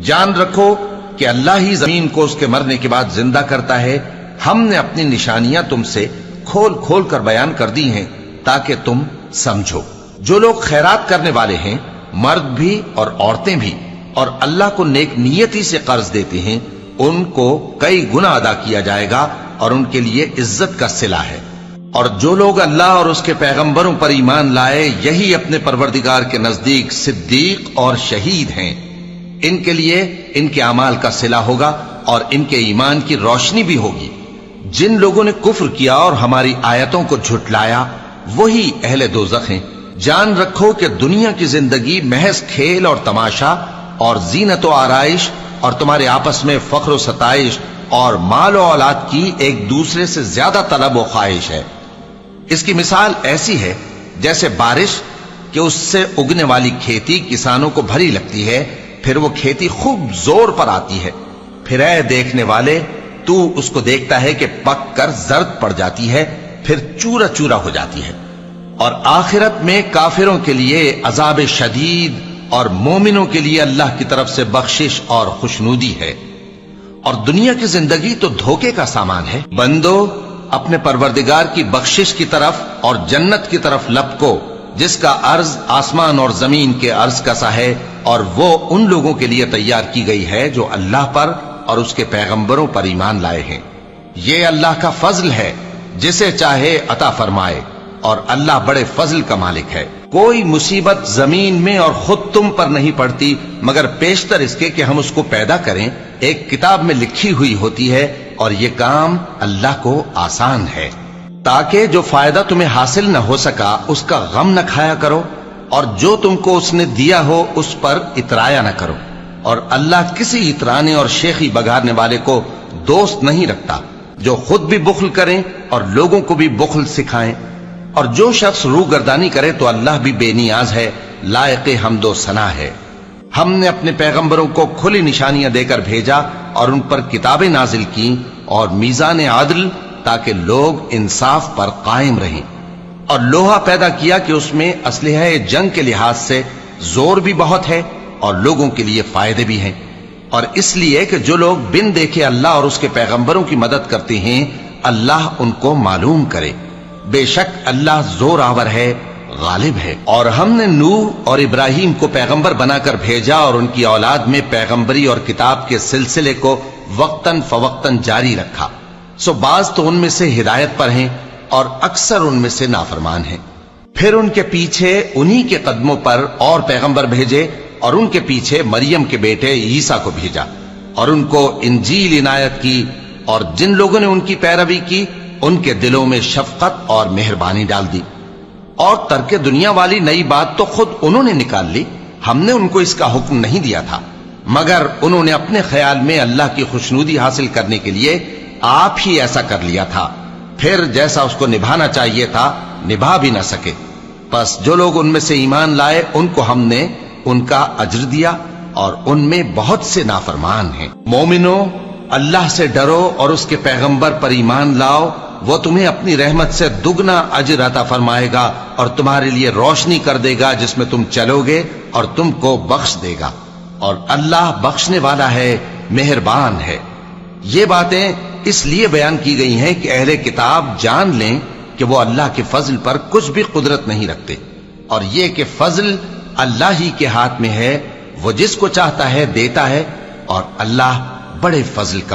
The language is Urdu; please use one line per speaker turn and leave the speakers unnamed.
جان رکھو کہ اللہ ہی زمین کو اس کے مرنے کے بعد زندہ کرتا ہے۔ ہم نے اپنی نشانیاں تم سے کھول کھول کر بیان کر دی ہیں تاکہ تم سمجھو۔ جو لوگ خیرات کرنے والے ہیں، مرد بھی اور عورتیں بھی، اور اللہ کو نیک نیتی سے قرض دیتے ہیں، ان کو کئی گنا ادا کیا جائے گا اور ان کے لیے عزت کا صلہ ہے۔ اور جو لوگ اللہ اور اس کے پیغمبروں پر ایمان لائے، یہی اپنے پروردگار کے نزدیک صدیق اور شہید ہیں۔ ان کے لیے ان کے اعمال کا صلہ ہوگا اور ان کے ایمان کی روشنی بھی ہوگی۔ جن لوگوں نے کفر کیا اور ہماری آیتوں کو جھٹلایا، وہی اہل دوزخ ہیں۔ جان رکھو کہ دنیا کی زندگی محض کھیل اور تماشا اور زینت و آرائش اور تمہارے آپس میں فخر و ستائش اور مال و اولاد کی ایک دوسرے سے زیادہ طلب و خواہش ہے۔ اس کی مثال ایسی ہے جیسے بارش کہ اس سے اگنے والی کھیتی کسانوں کو بھری لگتی ہے، پھر وہ کھیتی خوب زور پر آتی ہے، پھر اے دیکھنے والے تو اس کو دیکھتا ہے کہ پک کر زرد پڑ جاتی ہے، پھر چورا چورا ہو جاتی ہے۔ اور آخرت میں کافروں کے لیے عذاب شدید اور مومنوں کے لیے اللہ کی طرف سے بخشش اور خوشنودی ہے۔ اور دنیا کی زندگی تو دھوکے کا سامان ہے۔ بندو اپنے پروردگار کی بخشش کی طرف اور جنت کی طرف لپکو جس کا عرض آسمان اور زمین کے عرض کا سا ہے، اور وہ ان لوگوں کے لیے تیار کی گئی ہے جو اللہ پر اور اس کے پیغمبروں پر ایمان لائے ہیں۔ یہ اللہ کا فضل ہے، جسے چاہے عطا فرمائے، اور اللہ بڑے فضل کا مالک ہے۔ کوئی مصیبت زمین میں اور خود تم پر نہیں پڑتی مگر پیشتر اس کے کہ ہم اس کو پیدا کریں، ایک کتاب میں لکھی ہوئی ہوتی ہے، اور یہ کام اللہ کو آسان ہے۔ تاکہ جو فائدہ تمہیں حاصل نہ ہو سکا اس کا غم نہ کھایا کرو، اور جو تم کو اس نے دیا ہو اس پر اترایا نہ کرو۔ اور اللہ کسی اترانے اور شیخی بگاڑنے والے کو دوست نہیں رکھتا، جو خود بھی بخل کریں اور لوگوں کو بھی بخل سکھائیں۔ اور جو شخص روگردانی کرے تو اللہ بھی بے نیاز ہے، لائق حمد و ثنا ہے۔ ہم نے اپنے پیغمبروں کو کھلی نشانیاں دے کر بھیجا اور ان پر کتابیں نازل کی اور میزان عدل، تاکہ لوگ انصاف پر قائم رہیں۔ اور لوہا پیدا کیا کہ اس میں اسلحہ جنگ کے لحاظ سے زور بھی بہت ہے اور لوگوں کے لیے فائدے بھی ہیں، اور اس لیے کہ جو لوگ بن دیکھے اللہ اور اس کے پیغمبروں کی مدد کرتے ہیں، اللہ ان کو معلوم کرے۔ بے شک اللہ زور آور ہے، غالب ہے۔ اور ہم نے نوح اور ابراہیم کو پیغمبر بنا کر بھیجا اور ان کی اولاد میں پیغمبری اور کتاب کے سلسلے کو وقتاً فوقتاً جاری رکھا۔ سو بعض تو ان میں سے ہدایت پر ہیں اور اکثر ان میں سے نافرمان ہیں۔ پھر ان کے پیچھے انہی کے قدموں پر اور پیغمبر بھیجے، اور ان کے پیچھے مریم کے بیٹے عیسیٰ کو بھیجا، اور ان کو انجیل عنایت کی، اور جن لوگوں نے ان کی پیروی کی ان کے دلوں میں شفقت اور مہربانی ڈال دی۔ اور ترک دنیا والی نئی بات تو خود انہوں نے نکال لی، ہم نے ان کو اس کا حکم نہیں دیا تھا، مگر انہوں نے اپنے خیال میں اللہ کی خوشنودی حاصل کرنے کے لیے آپ ہی ایسا کر لیا تھا، پھر جیسا اس کو نبھانا چاہیے تھا نبھا بھی نہ سکے۔ پس جو لوگ ان میں سے ایمان لائے ان کو ہم نے ان کا اجر دیا، اور ان میں بہت سے نافرمان ہیں۔ مومنو اللہ سے ڈرو اور اس کے پیغمبر پر ایمان لاؤ، وہ تمہیں اپنی رحمت سے دگنا اجر عطا فرمائے گا اور تمہارے لیے روشنی کر دے گا جس میں تم چلو گے، اور تم کو بخش دے گا، اور اللہ بخشنے والا ہے، مہربان ہے۔ یہ باتیں اس لیے بیان کی گئی ہیں کہ اہل کتاب جان لیں کہ وہ اللہ کے فضل پر کچھ بھی قدرت نہیں رکھتے، اور یہ کہ فضل اللہ ہی کے ہاتھ میں ہے، وہ جس کو چاہتا ہے دیتا ہے، اور اللہ بڑے فضل کا